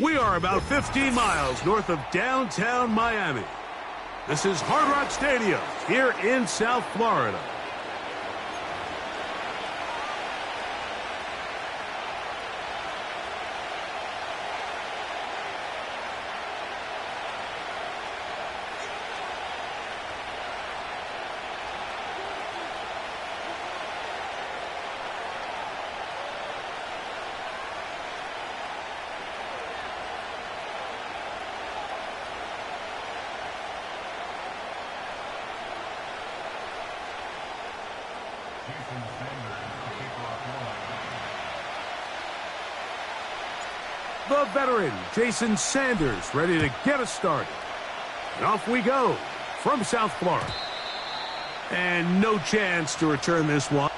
We are about 15 miles north of downtown Miami. This is Hard Rock Stadium here in South Florida. The veteran, Jason Sanders, ready to get us started. And off we go from South Florida. And no chance to return this one.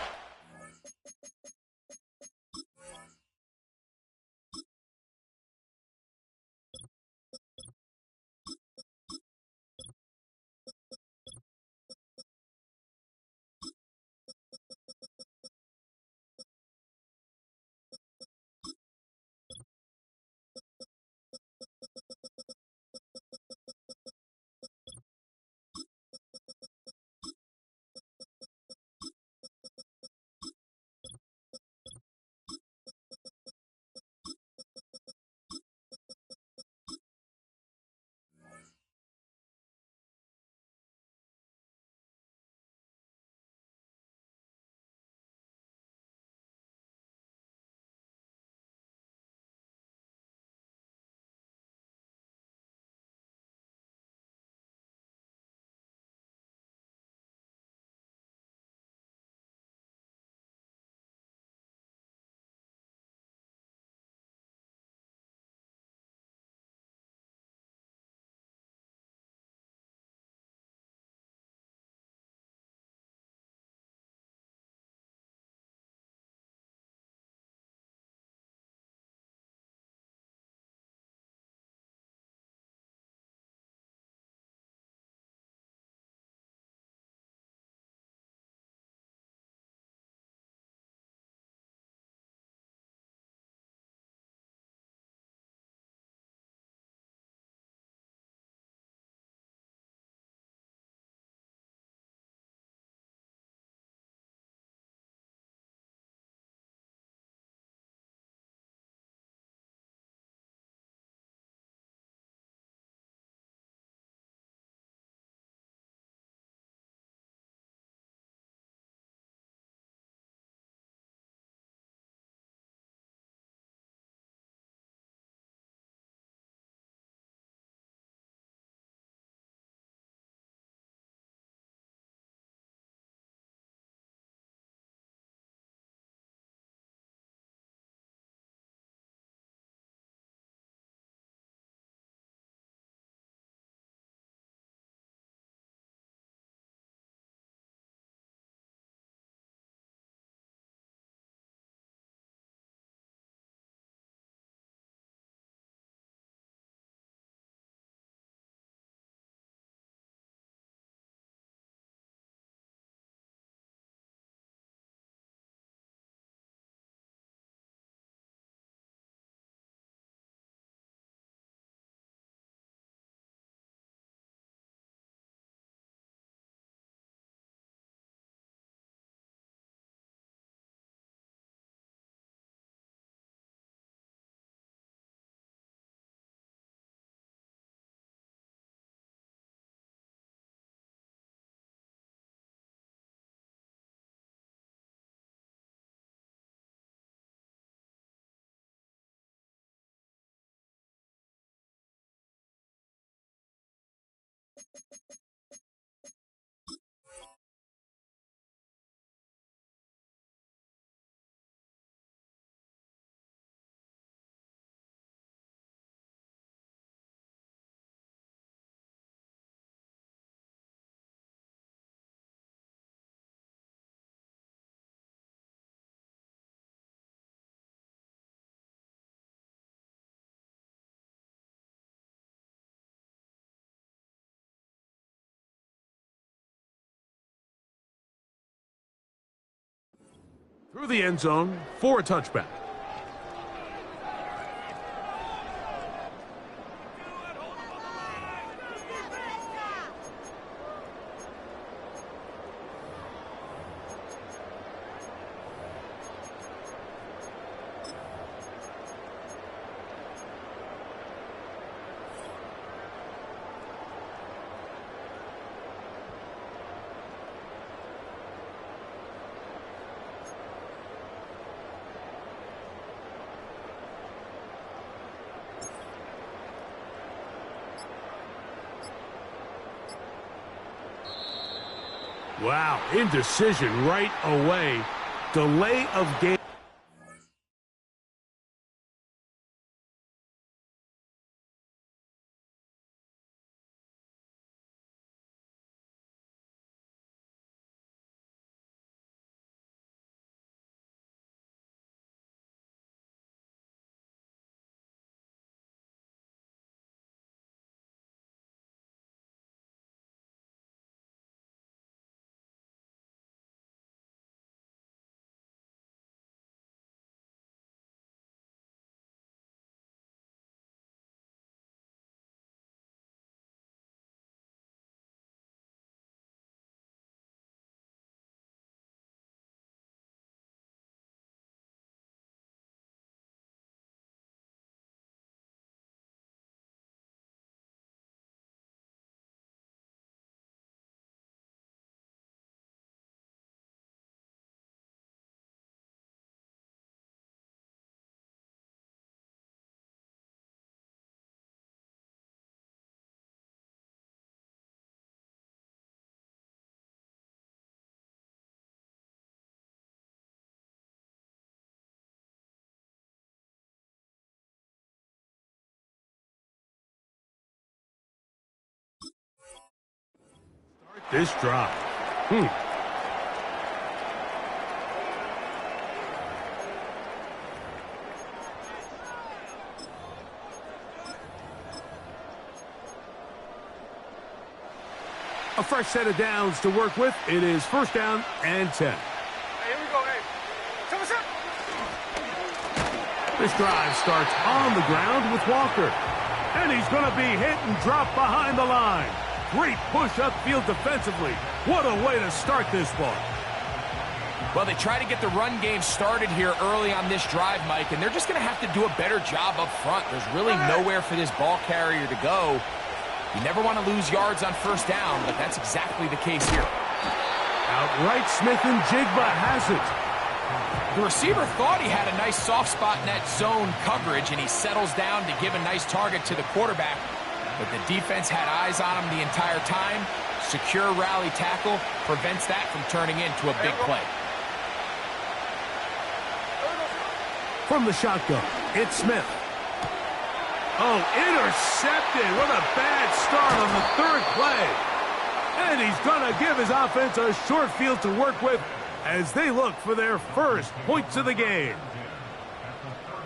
Through the end zone for a touchback. Wow, indecision right away. Delay of game. This drive. A fresh set of downs to work with. It is first down and 10. Hey, here we go, hey. Come on, This drive starts on the ground with Walker. And he's going to be hit and dropped behind the line. Great push upfield defensively. What a way to start this ball. Well, they try to get the run game started here early on this drive, Mike, and they're just going to have to do a better job up front. There's really nowhere for this ball carrier to go. You never want to lose yards on first down, but that's exactly the case here. Outright Smith and Jigba has it. The receiver thought he had a nice soft spot in that zone coverage, and he settles down to give a nice target to the quarterback. But the defense had eyes on him the entire time. Secure rally tackle prevents that from turning into a big play. From the shotgun, it's Smith. Oh, intercepted. What a bad start on the third play. And he's going to give his offense a short field to work with as they look for their first points of the game.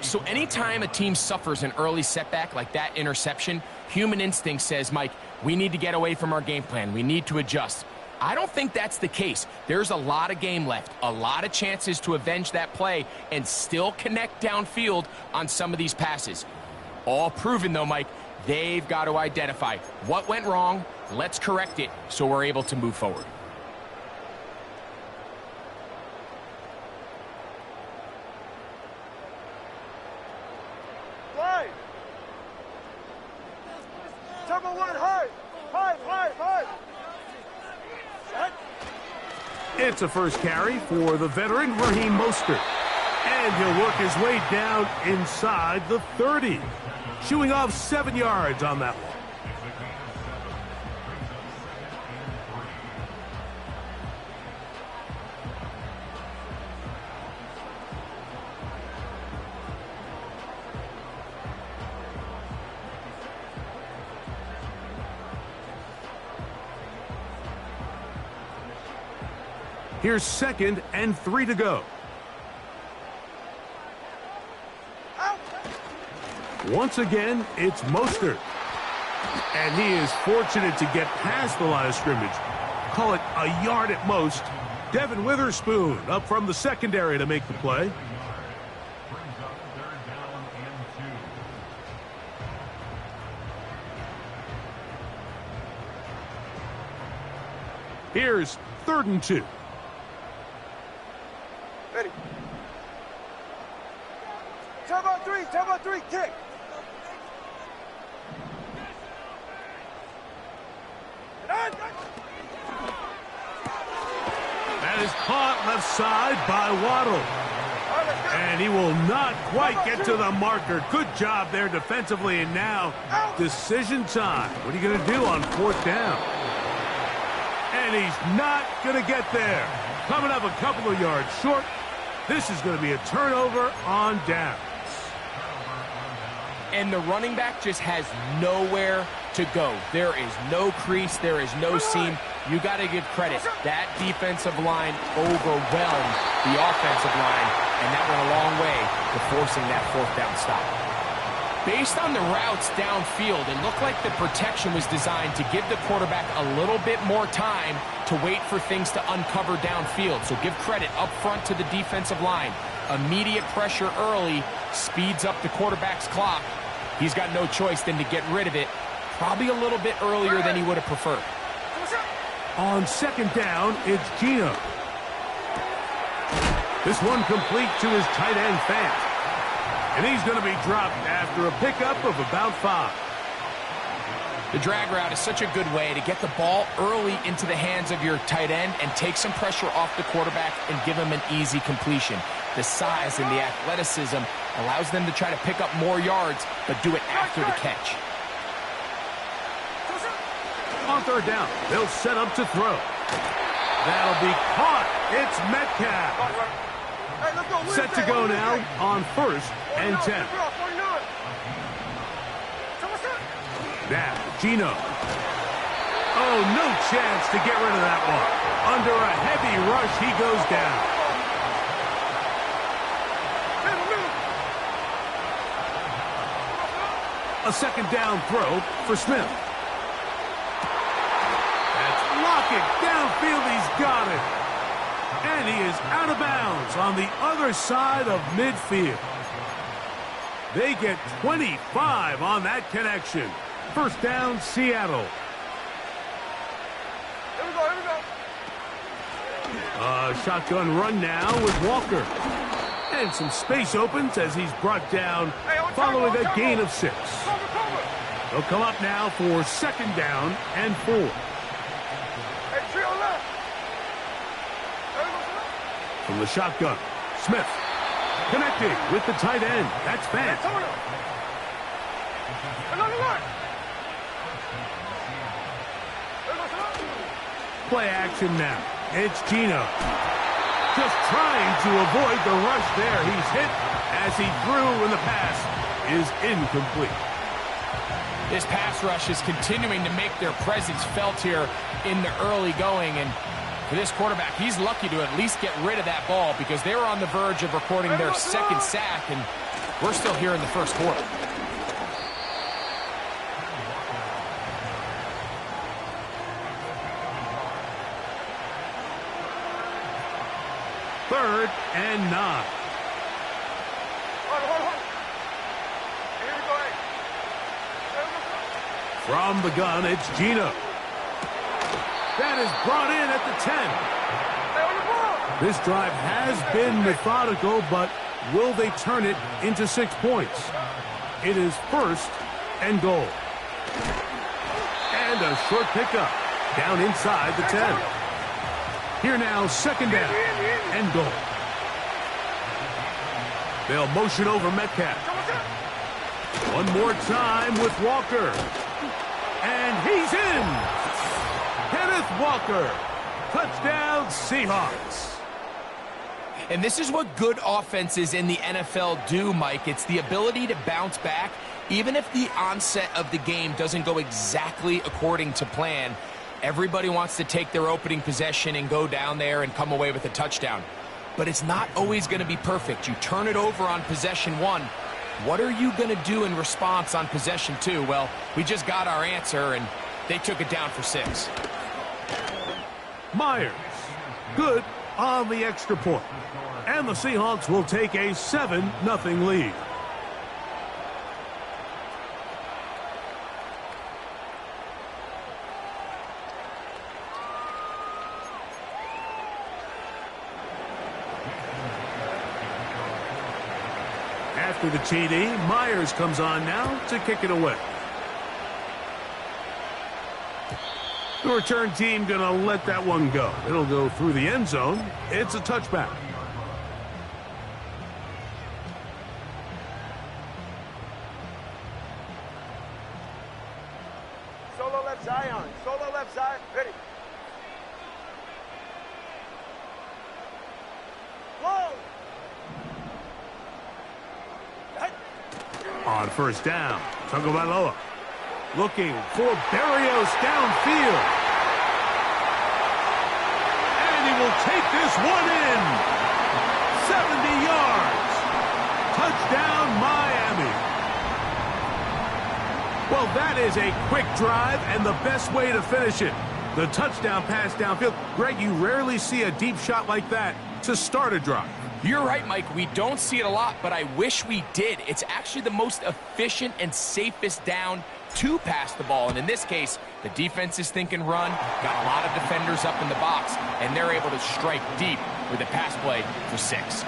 So anytime a team suffers an early setback like that interception, human instinct says, Mike, we need to get away from our game plan. We need to adjust. I don't think that's the case. There's a lot of game left, a lot of chances to avenge that play and still connect downfield on some of these passes. All proven, though, Mike, they've got to identify what went wrong, let's correct it so we're able to move forward. Slide. Number one, high. High. Set. It's a first carry for the veteran Raheem Mostert. And he'll work his way down inside the 30. Shooing off 7 yards on that one. Here's 2nd and 3 to go. Once again, it's Mostert. And he is fortunate to get past the line of scrimmage. Call it a yard at most. Devin Witherspoon up from the secondary to make the play. Here's 3rd and 2. Ready. Turbo three, kick. That is caught left side by Waddle. And he will not quite get to the marker. Good job there defensively, and now decision time. What are you going to do on 4th down? And he's not going to get there. Coming up a couple of yards short. This is going to be a turnover on downs. And the running back just has nowhere to go. There is no crease. There is no seam. You got to give credit. That defensive line overwhelmed the offensive line, and that went a long way to forcing that fourth down stop. Based on the routes downfield, it looked like the protection was designed to give the quarterback a little bit more time to wait for things to uncover downfield. So give credit up front to the defensive line. Immediate pressure early speeds up the quarterback's clock. He's got no choice than to get rid of it, probably a little bit earlier than he would have preferred. On second down, it's Gino. This one complete to his tight end, Fant. And he's going to be dropped after a pickup of about 5. The drag route is such a good way to get the ball early into the hands of your tight end and take some pressure off the quarterback and give him an easy completion. The size and the athleticism allows them to try to pick up more yards, but do it after the catch. On third down, they'll set up to throw. That'll be caught. It's Metcalf. Set to go now on 1st and 10. Now, Gino. Oh, no chance to get rid of that one. Under a heavy rush, he goes down. A second down throw for Smith. That's Lockett downfield. He's got it. And he is out of bounds on the other side of midfield. They get 25 on that connection. First down, Seattle. Here we go, here we go. A shotgun run now with Walker. And some space opens as he's brought down following a gain of 6. They'll come up now for second down and 4. Hey, trio left. From the shotgun, Smith connecting with the tight end. That's Fant. Another one. Play action now. It's Gino. Just trying to avoid the rush there. He's hit as he threw, and the pass is incomplete. This pass rush is continuing to make their presence felt here in the early going, and for this quarterback, he's lucky to at least get rid of that ball because they were on the verge of recording their second sack, and we're still here in the first quarter. Third and 9. Hold on. Here we go, From the gun, it's Gino. That is brought in at the 10. This drive has been methodical, but will they turn it into 6 points? It is first and goal. And a short pickup down inside the 10. Here now, second down and goal. They'll motion over Metcalf. One more time with Walker. And he's in. Kenneth Walker. Touchdown, Seahawks. And this is what good offenses in the NFL do, Mike. It's the ability to bounce back, even if the onset of the game doesn't go exactly according to plan. Everybody wants to take their opening possession and go down there and come away with a touchdown. But it's not always going to be perfect. You turn it over on possession 1. What are you going to do in response on possession 2? Well, we just got our answer, and they took it down for 6. Myers, good on the extra point. And the Seahawks will take a 7-0 lead. After the TD, Myers comes on now to kick it away. The return team going to let that one go. It'll go through the end zone. It's a touchback. Solo left Zion. Solo left Zion. Ready. On first down, Tagovailoa looking for Berrios downfield. And he will take this one in. 70 yards. Touchdown, Miami. Well, that is a quick drive and the best way to finish it. The touchdown pass downfield. Greg, you rarely see a deep shot like that to start a drive. You're right, Mike. We don't see it a lot, but I wish we did. It's actually the most efficient and safest down to pass the ball. And in this case, the defense is thinking run, got a lot of defenders up in the box, and they're able to strike deep with a pass play for 6.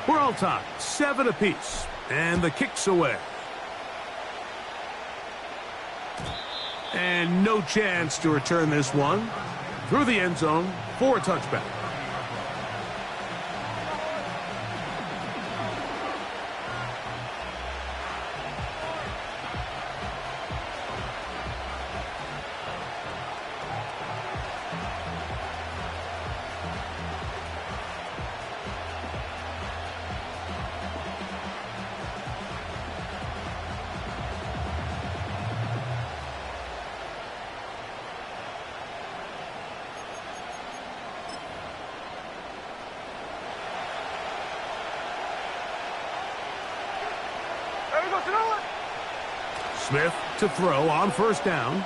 We're all tied, 7 apiece, and the kick's away. And no chance to return this one through the end zone for a touchback. Smith to throw on first down.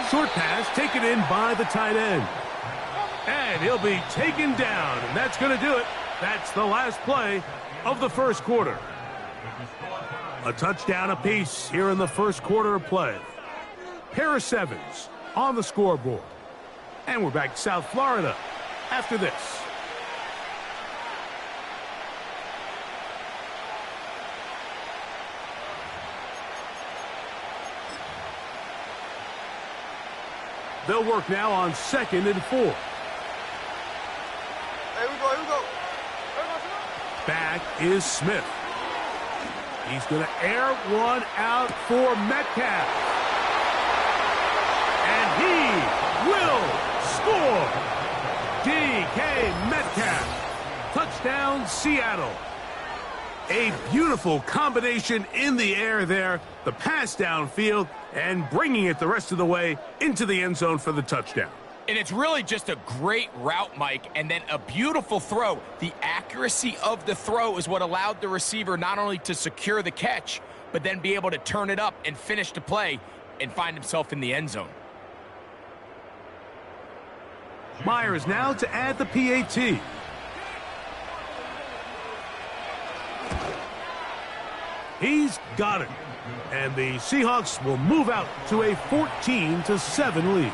Short pass taken in by the tight end. And he'll be taken down, and that's going to do it. That's the last play of the first quarter. A touchdown apiece here in the first quarter of play. Pair of 7s on the scoreboard. And we're back to South Florida after this. They'll work now on 2nd and 4. Here we go. Back is Smith. He's going to air one out for Metcalf. And he will score. DK Metcalf. Touchdown, Seattle. A beautiful combination in the air there. The pass downfield and bringing it the rest of the way into the end zone for the touchdown. And it's really just a great route, Mike, and then a beautiful throw. The accuracy of the throw is what allowed the receiver not only to secure the catch, but then be able to turn it up and finish the play and find himself in the end zone. Myers now to add the PAT. He's got it. And the Seahawks will move out to a 14-7 lead.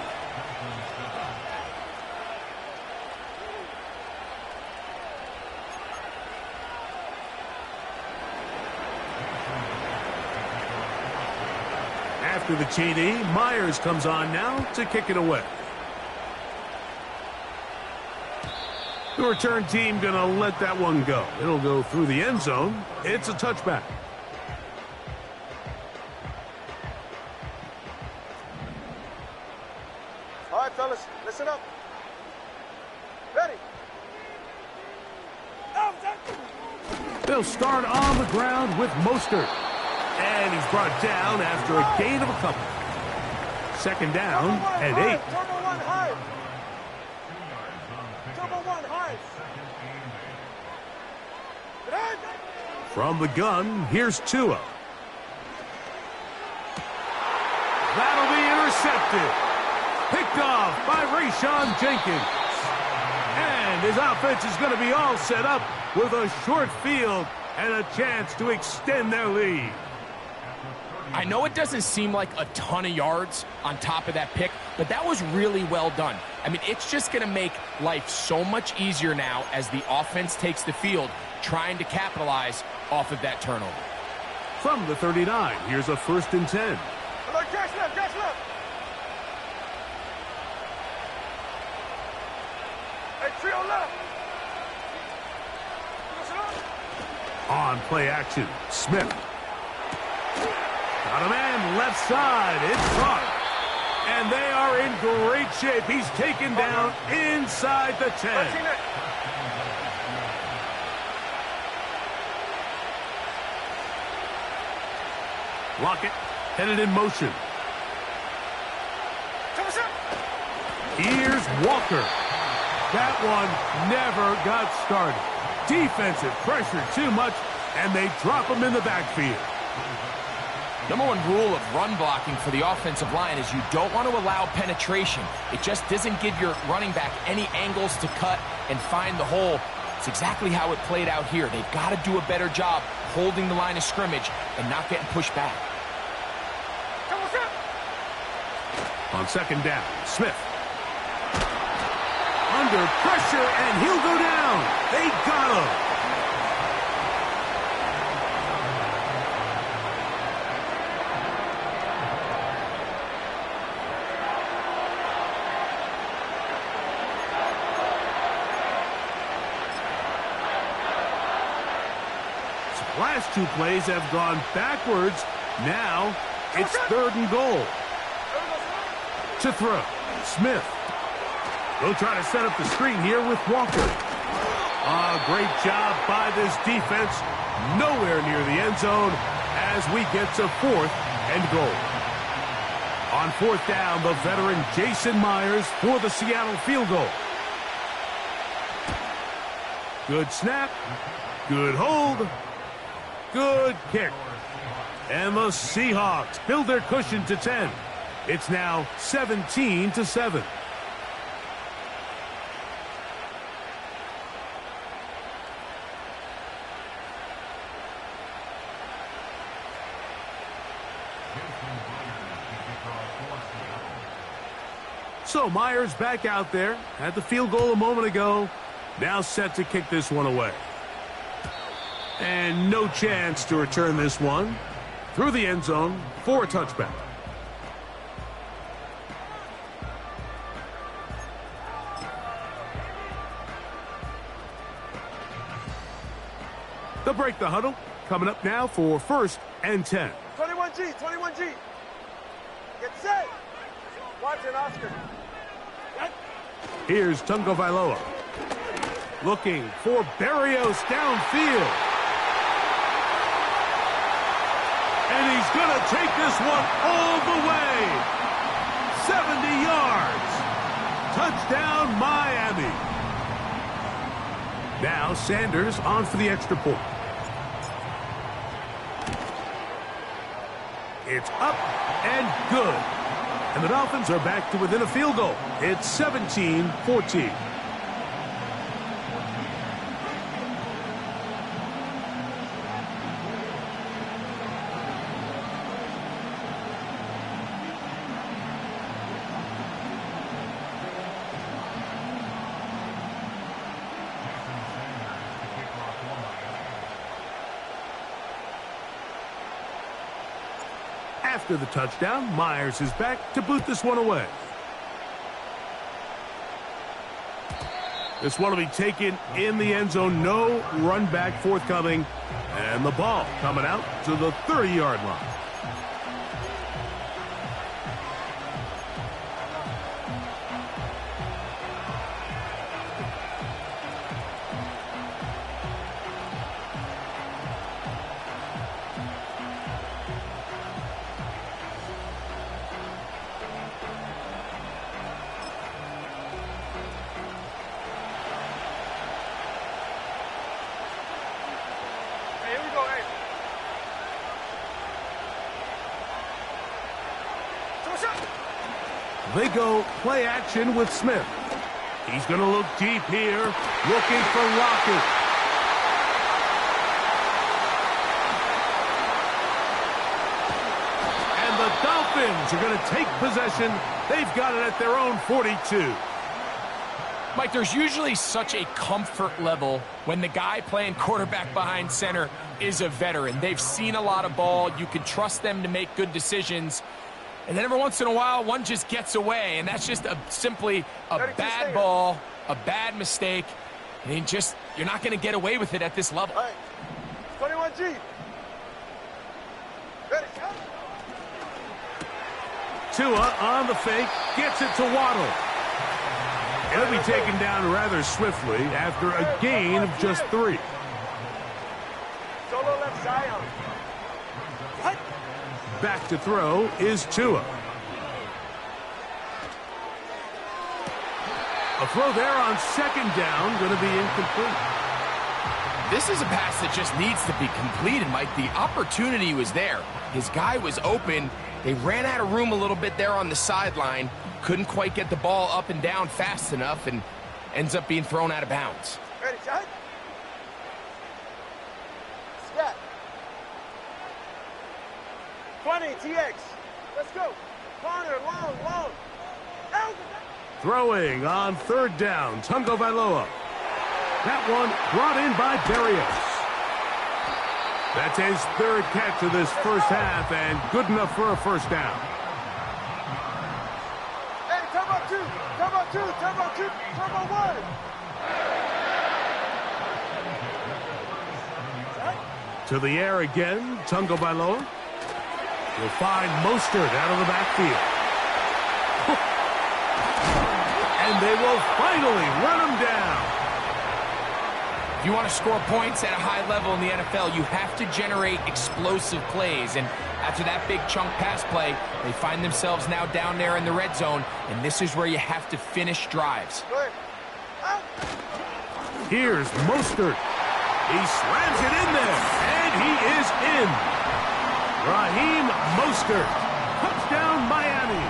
After the TD, Myers comes on now to kick it away. The return team going to let that one go. It'll go through the end zone. It's a touchback. All right, fellas, listen up. Ready? They'll start on the ground with Mostert. And he's brought down after a gain of a couple. 2nd down and 8. Turbo 1 high. Turbo 1 high. From the gun, here's Tua. That'll be intercepted. Picked off by Rayshon Jenkins. And his offense is going to be all set up with a short field and a chance to extend their lead. I know it doesn't seem like a ton of yards on top of that pick, but that was really well done. I mean, it's just going to make life so much easier now as the offense takes the field, trying to capitalize off of that turnover. From the 39, here's a 1st and 10. Alert, catch left, catch left. Hey, trio left. Listen up. On play action, Smith. Got a man left side. It's caught. And they are in great shape. He's taken down inside the 10. Lockett headed in motion. Here's Walker. That one never got started. Defensive pressure too much, and they drop him in the backfield. Number one rule of run blocking for the offensive line is you don't want to allow penetration. It just doesn't give your running back any angles to cut and find the hole. It's exactly how it played out here. They've got to do a better job holding the line of scrimmage and not getting pushed back. On second down, Smith. Under pressure, and he'll go down. They got him. Last two plays have gone backwards. Now it's 3rd and goal. To throw, Smith. They'll try to set up the screen here with Walker. Great job by this defense. Nowhere near the end zone as we get to 4th and goal. On 4th down, the veteran Jason Myers for the Seattle field goal. Good snap. Good hold. Good kick. And the Seahawks build their cushion to 10. It's now 17-7. So Myers back out there. Had the field goal a moment ago. Now set to kick this one away. And no chance to return this one through the end zone for a touchback. They'll break the huddle. Coming up now for 1st and 10. 21G, 21G. Get set. Watch it, Oscar. Here's Tagovailoa. Looking for Berrios downfield. And he's going to take this one all the way. 70 yards. Touchdown, Miami. Now Sanders on for the extra point. It's up and good. And the Dolphins are back to within a field goal. It's 17-14. After the touchdown, Myers is back to boot this one away. This one will be taken in the end zone. No run back forthcoming. And the ball coming out to the 30-yard line. They go play action with Smith. He's going to look deep here, looking for Lockett. And the Dolphins are going to take possession. They've got it at their own 42. Mike, there's usually such a comfort level when the guy playing quarterback behind center is a veteran. They've seen a lot of ball. You can trust them to make good decisions. And then every once in a while, one just gets away, and that's just simply a bad ball, a bad mistake. And you're not going to get away with it at this level. All right. 21G. Ready, shot. Tua on the fake, gets it to Waddle. He'll be taken down rather swiftly after a gain of just 3. Solo left Zion. What? Back to throw is Tua. A throw there on second down, going to be incomplete. This is a pass that just needs to be completed, Mike. The opportunity was there. His guy was open. They ran out of room a little bit there on the sideline. Couldn't quite get the ball up and down fast enough and ends up being thrown out of bounds. Ready, shot. Scat. 20, TX. Let's go. Corner, long. Out. Throwing on third down, Tagovailoa. That one brought in by Berrios. That's his third catch of this first half and good enough for a first down. Hey, turbo 2, turbo 1. To the air again, Tagovailoa. Will find Mostert out of the backfield. And they will finally run him down. If you want to score points at a high level in the NFL, you have to generate explosive plays. And after that big chunk pass play, they find themselves now down there in the red zone. And this is where you have to finish drives. Here's Mostert. He slams it in there, and he is in. Raheem Mostert. Touchdown, Miami.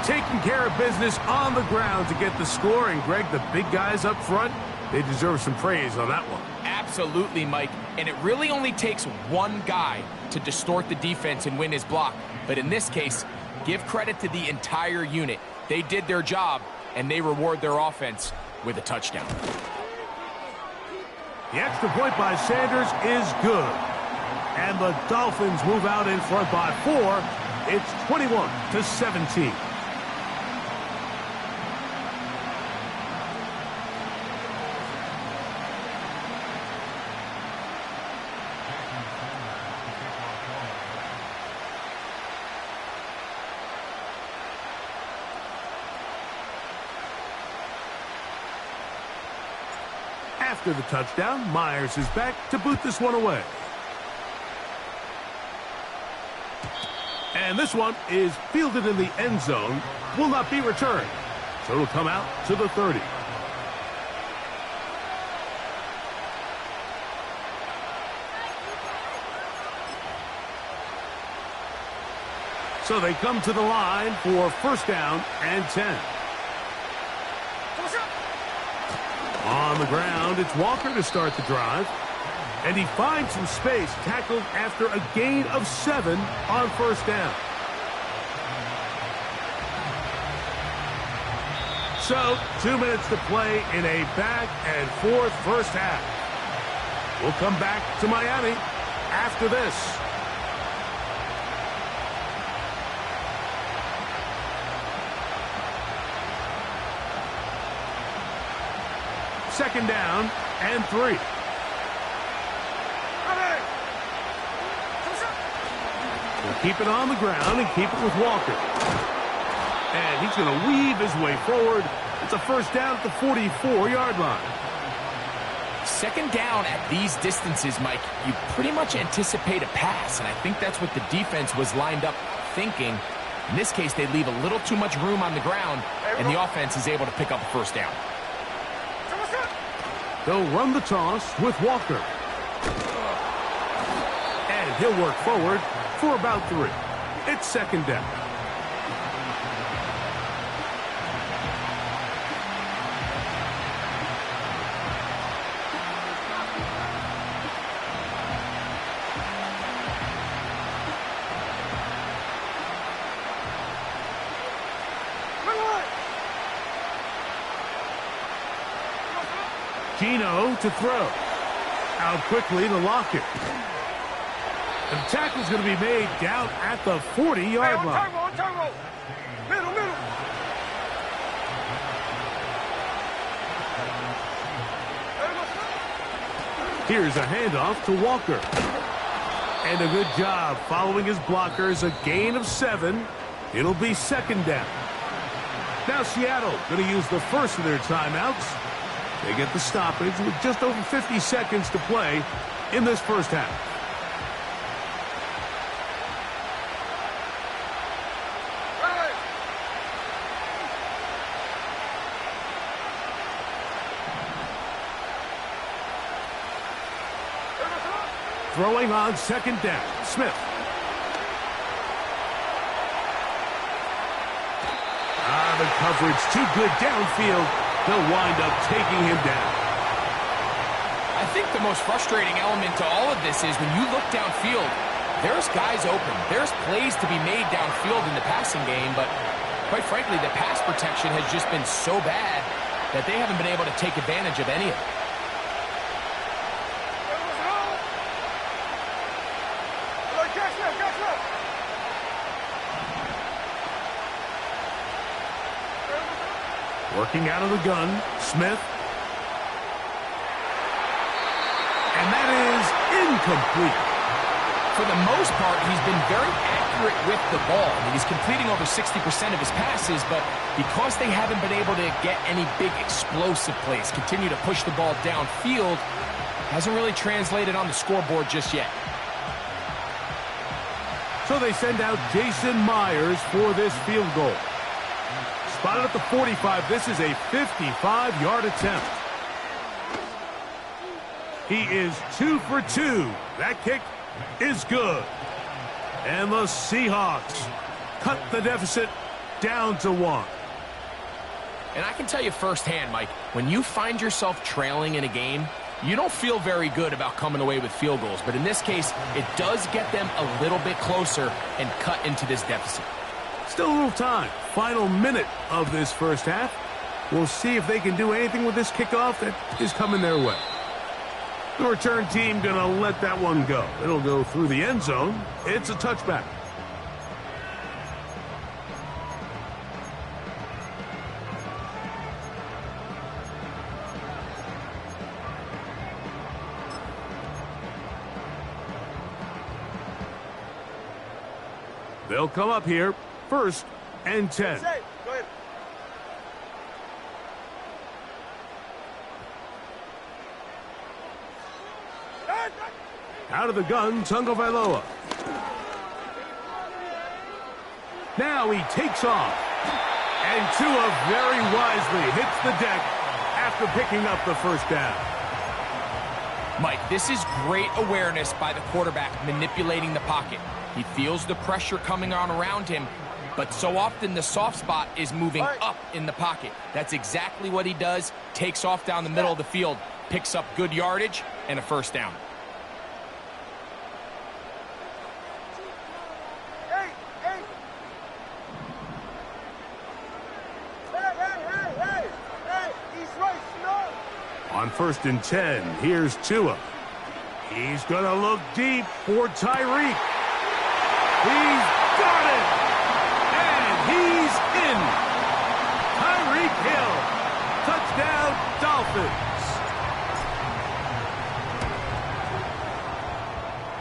Taking care of business on the ground to get the score. And, Greg, the big guys up front, they deserve some praise on that one. Absolutely, Mike. And it really only takes one guy to distort the defense and win his block. But in this case, give credit to the entire unit. They did their job, and they reward their offense with a touchdown. The extra point by Sanders is good. And the Dolphins move out in front by 4. It's 21-17. After the touchdown, Myers is back to boot this one away. And this one is fielded in the end zone, will not be returned. So it'll come out to the 30. So they come to the line for first down and 10. On the ground, it's Walker to start the drive. And he finds some space, tackled after a gain of 7 on first down. So, 2 minutes to play in a back-and-forth first half. We'll come back to Miami after this. Second down and 3. We'll keep it on the ground and keep it with Walker. And he's going to weave his way forward. It's a first down at the 44-yard line. Second down at these distances, Mike, you pretty much anticipate a pass, and I think that's what the defense was lined up thinking. In this case, they leave a little too much room on the ground, and the offense is able to pick up a first down. They'll run the toss with Walker. And he'll work forward for about 3. It's second down. Gino to throw. Out quickly to Lockett. And the tackle's going to be made down at the 40-yard line. On turbo. Middle. Here's a handoff to Walker. And a good job following his blockers, a gain of 7. It'll be second down. Now Seattle going to use the first of their timeouts. They get the stoppage with just over 50 seconds to play in this first half. Throwing on second down, Smith. The coverage too good downfield. They'll wind up taking him down. I think the most frustrating element to all of this is when you look downfield, there's guys open. There's plays to be made downfield in the passing game, but quite frankly, the pass protection has just been so bad that they haven't been able to take advantage of any of it. Working out of the gun, Smith. And that is incomplete. For the most part, he's been very accurate with the ball. I mean, he's completing over 60% of his passes, but because they haven't been able to get any big explosive plays, continue to push the ball downfield, hasn't really translated on the scoreboard just yet. So they send out Jason Myers for this field goal. Spotted at the 45. This is a 55-yard attempt. He is 2 for 2. That kick is good. And the Seahawks cut the deficit down to 1. And I can tell you firsthand, Mike, when you find yourself trailing in a game, you don't feel very good about coming away with field goals. But in this case, it does get them a little bit closer and cut into this deficit. Still a little time. Final minute of this first half. We'll see if they can do anything with this kickoff that is coming their way. The return team going to let that one go. It'll go through the end zone. It's a touchback. They'll come up here. 1st and 10. Go ahead. Out of the gun, Tagovailoa. Now he takes off. And Tua very wisely hits the deck after picking up the first down. Mike, this is great awareness by the quarterback manipulating the pocket. He feels the pressure coming on around him, but so often the soft spot is moving up in the pocket. That's exactly what he does. Takes off down the middle of the field, picks up good yardage, and a first down. On 1st and 10, here's Tua. He's going to look deep for Tyreek. He's got it! And he's in! Tyreek Hill. Touchdown, Dolphins.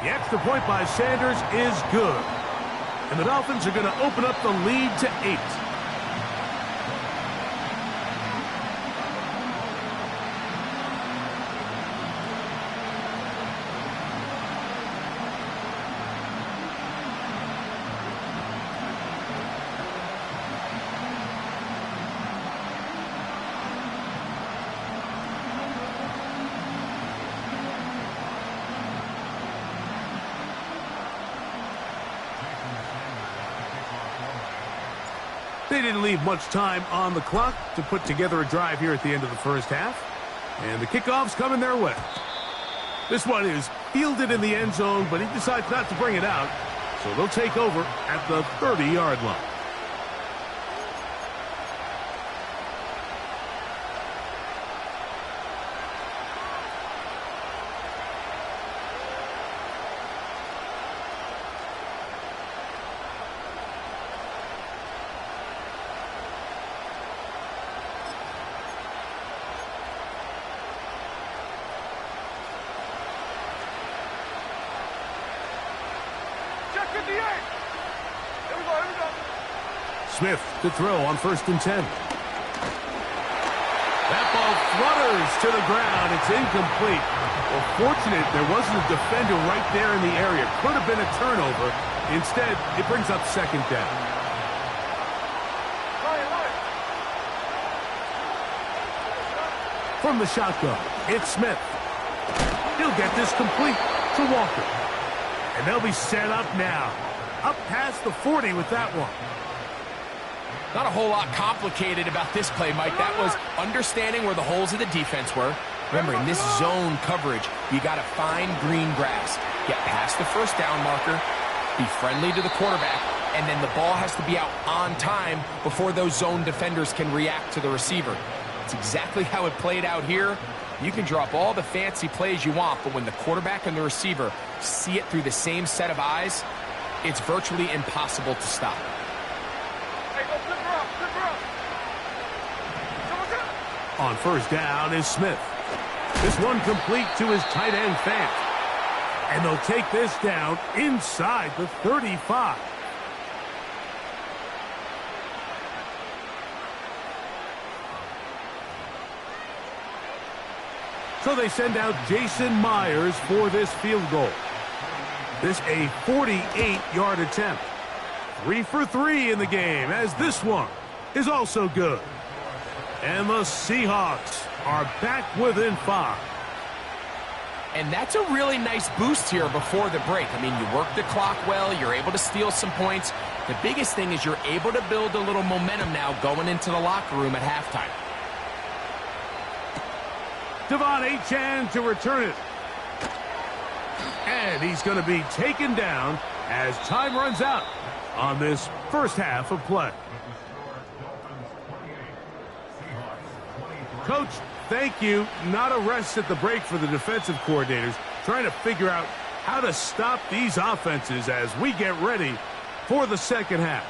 The extra point by Sanders is good. And the Dolphins are going to open up the lead to 8. They didn't leave much time on the clock to put together a drive here at the end of the first half. And the kickoff's coming their way. This one is fielded in the end zone, but he decides not to bring it out. So they'll take over at the 30-yard line. 58. Here we go, here we go. Smith to throw on 1st and 10. That ball flutters to the ground. It's incomplete. Well, fortunate there wasn't a defender right there in the area. Could have been a turnover. Instead, it brings up 2nd down. From the shotgun, it's Smith. He'll get this complete to Walker. And they'll be set up now. Up past the 40 with that one. Not a whole lot complicated about this play, Mike. That was understanding where the holes of the defense were. Remember, in this zone coverage, you got to find green grass. Get past the 1st down marker, be friendly to the quarterback, and then the ball has to be out on time before those zone defenders can react to the receiver. It's exactly how it played out here. You can drop all the fancy plays you want, but when the quarterback and the receiver see it through the same set of eyes, it's virtually impossible to stop. On 1st down is Smith. This one complete to his tight end, Fant. And they'll take this down inside the 35. So they send out Jason Myers for this field goal. This a 48-yard attempt. 3 for 3 in the game, as this one is also good. And the Seahawks are back within 5. And that's a really nice boost here before the break. I mean, you work the clock well, you're able to steal some points. The biggest thing is you're able to build a little momentum now going into the locker room at halftime. Devon Achane to return it. And he's going to be taken down as time runs out on this 1st half of play. Coach, thank you. Not a rest at the break for the defensive coordinators, trying to figure out how to stop these offenses as we get ready for the 2nd half.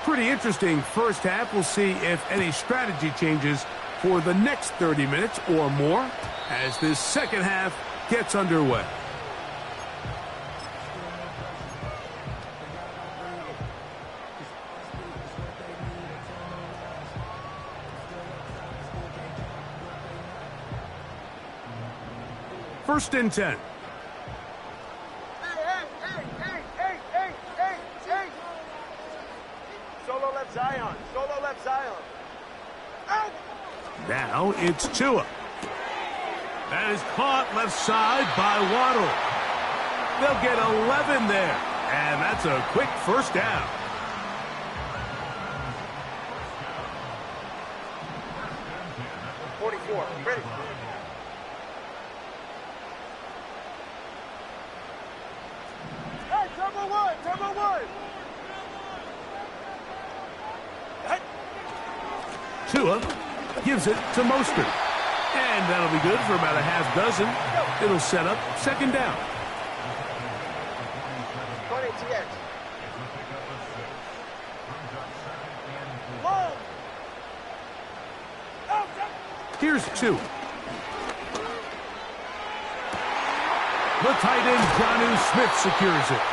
Pretty interesting 1st half. We'll see if any strategy changes for the next 30 minutes or more as this 2nd half gets underway. First and 10. Zion. Solo left Zion. Out. Now it's Tua. That is caught left side by Waddle. They'll get 11 there. And that's a quick 1st down. Ready. Hey, turbo one. Tua gives it to Mostert. And that'll be good for about a half dozen. It'll set up 2nd down. Here's 2. The tight end, Jonnu Smith, secures it.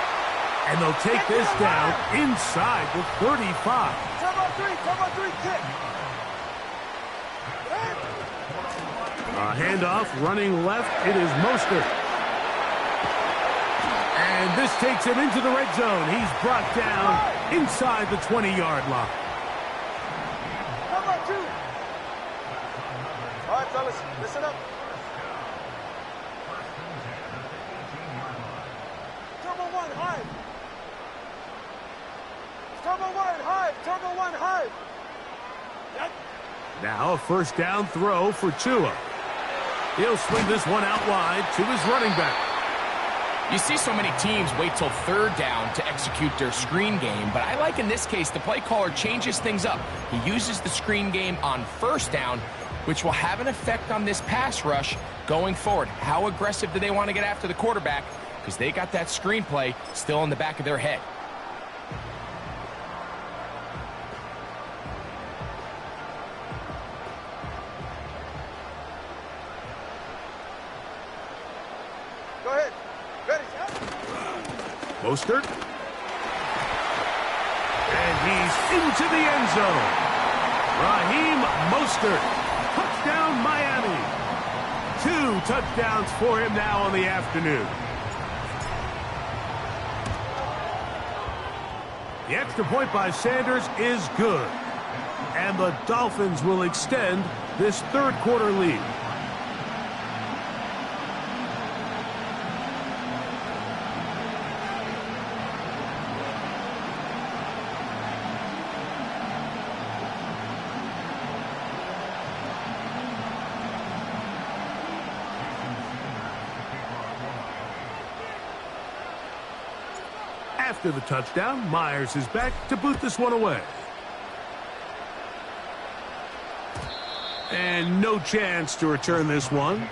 And they'll take this down inside the 35. Turbo 3, kick. A handoff running left. It is Mostert. And this takes him into the red zone. He's brought down inside the 20-yard line. Turbo 2. All right, fellas, listen up. Turbo 1, high. Turbo 1, high. Turbo 1, high. Now a 1st down throw for Tua. He'll swing this one out wide to his running back. You see so many teams wait till third down to execute their screen game, but I like in this case the play caller changes things up. He uses the screen game on first down, which will have an effect on this pass rush going forward. How aggressive do they want to get after the quarterback? Because they got that screen play still in the back of their head. Go ahead. Ready. Mostert. And he's into the end zone. Raheem Mostert. Touchdown, Miami. 2 touchdowns for him now on the afternoon. The extra point by Sanders is good. And the Dolphins will extend this third quarter lead. After the touchdown, Myers is back to boot this one away. And no chance to return this one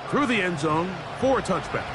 through the end zone for a touchback.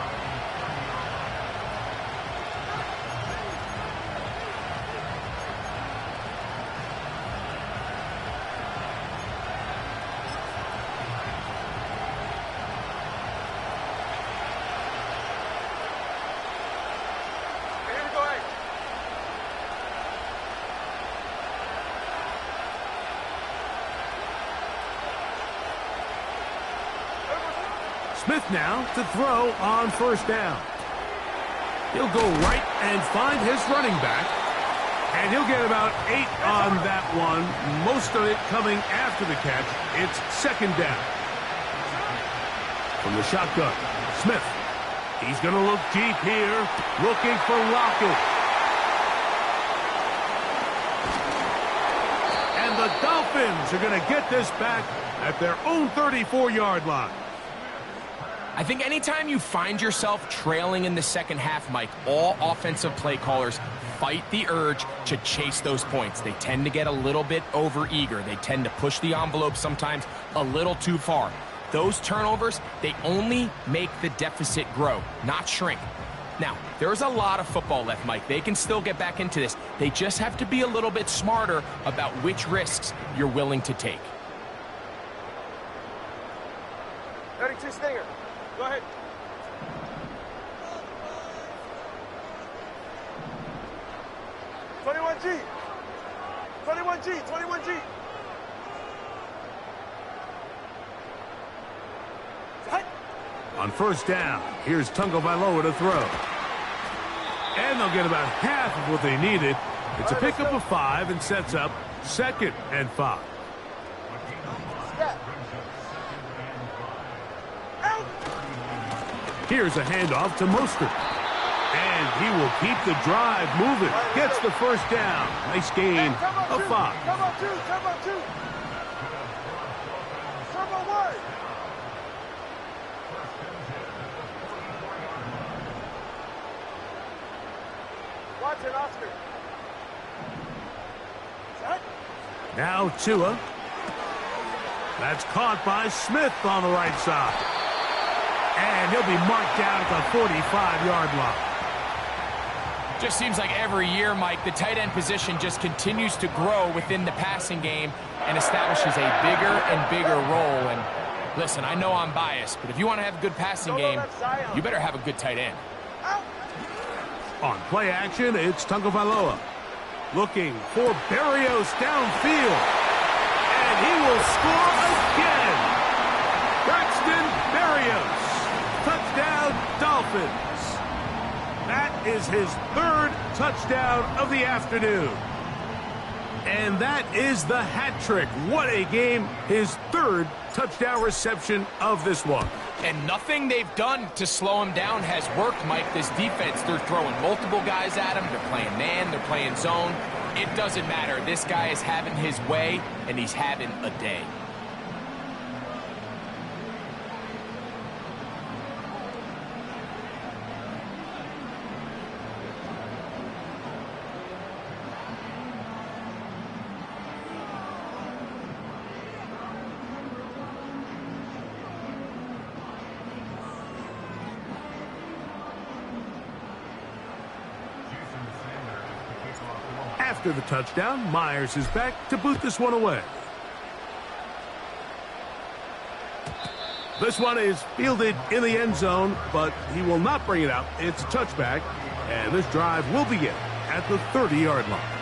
Smith now to throw on first down. He'll go right and find his running back. And he'll get about 8 on that one. Most of it coming after the catch. It's second down. From the shotgun, Smith. He's going to look deep here, looking for Lockett. And the Dolphins are going to get this back at their own 34-yard line. I think anytime you find yourself trailing in the second half, Mike, all offensive play callers fight the urge to chase those points. They tend to get a little bit overeager. They tend to push the envelope sometimes a little too far. Those turnovers, they only make the deficit grow, not shrink. Now, there's a lot of football left, Mike. They can still get back into this. They just have to be a little bit smarter about which risks you're willing to take. 32 Stinger. Go ahead. G. 21G. On first down, here's Tagovailoa to throw. And they'll get about half of what they needed. It's a pickup of 5 and sets up 2nd and 5. Here's a handoff to Mostert. And he will keep the drive moving. Gets the first down. Nice gain of 5. Turbo 2. Turbo 1. Watch it, Oscar. Set. Now Tua. That's caught by Smith on the right side. And he'll be marked down at the 45-yard line. Just seems like every year, Mike, the tight end position just continues to grow within the passing game and establishes a bigger and bigger role. And listen, I know I'm biased, but if you want to have a good passing game, you better have a good tight end. On play action, it's Tagovailoa. Looking for Berrios downfield. And he will score again. Braxton Berrios. Touchdown, Dolphins. That is his 3rd touchdown of the afternoon. And that is the hat trick. What a game. His 3rd touchdown reception of this one. And nothing they've done to slow him down has worked, Mike. This defense, they're throwing multiple guys at him. They're playing man, they're playing zone. It doesn't matter. This guy is having his way, and he's having a day. After the touchdown, Myers is back to boot this one away. This one is fielded in the end zone, but he will not bring it out. It's a touchback, and this drive will begin at the 30-yard line.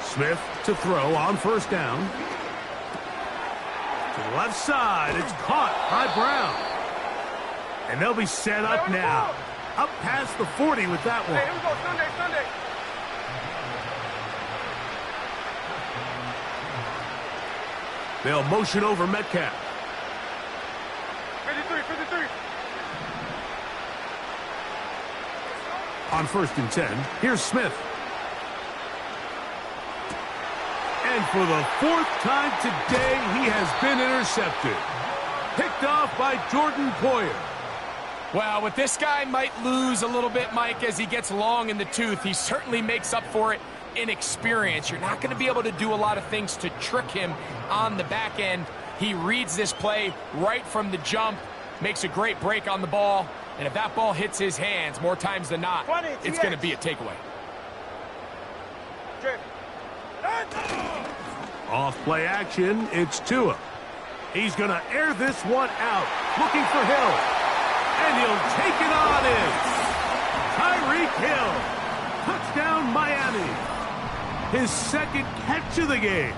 Smith to throw on first down. To the left side. It's caught by Brown. And they'll be set up now. Up past the 40 with that one. Hey, here we go. Sunday. They'll motion over Metcalf. 53. On 1st and 10, here's Smith. And for the 4th time today, he has been intercepted. Picked off by Jordan Poyer. Well, with this guy might lose a little bit, Mike, as he gets long in the tooth. He certainly makes up for it in experience. You're not going to be able to do a lot of things to trick him on the back end. He reads this play right from the jump, makes a great break on the ball, and if that ball hits his hands more times than not, it's going to be a takeaway. Off play action, it's Tua. He's going to air this one out, looking for Hill. And he'll take it on in. Tyreek Hill. Touchdown, Miami. His 2nd catch of the game.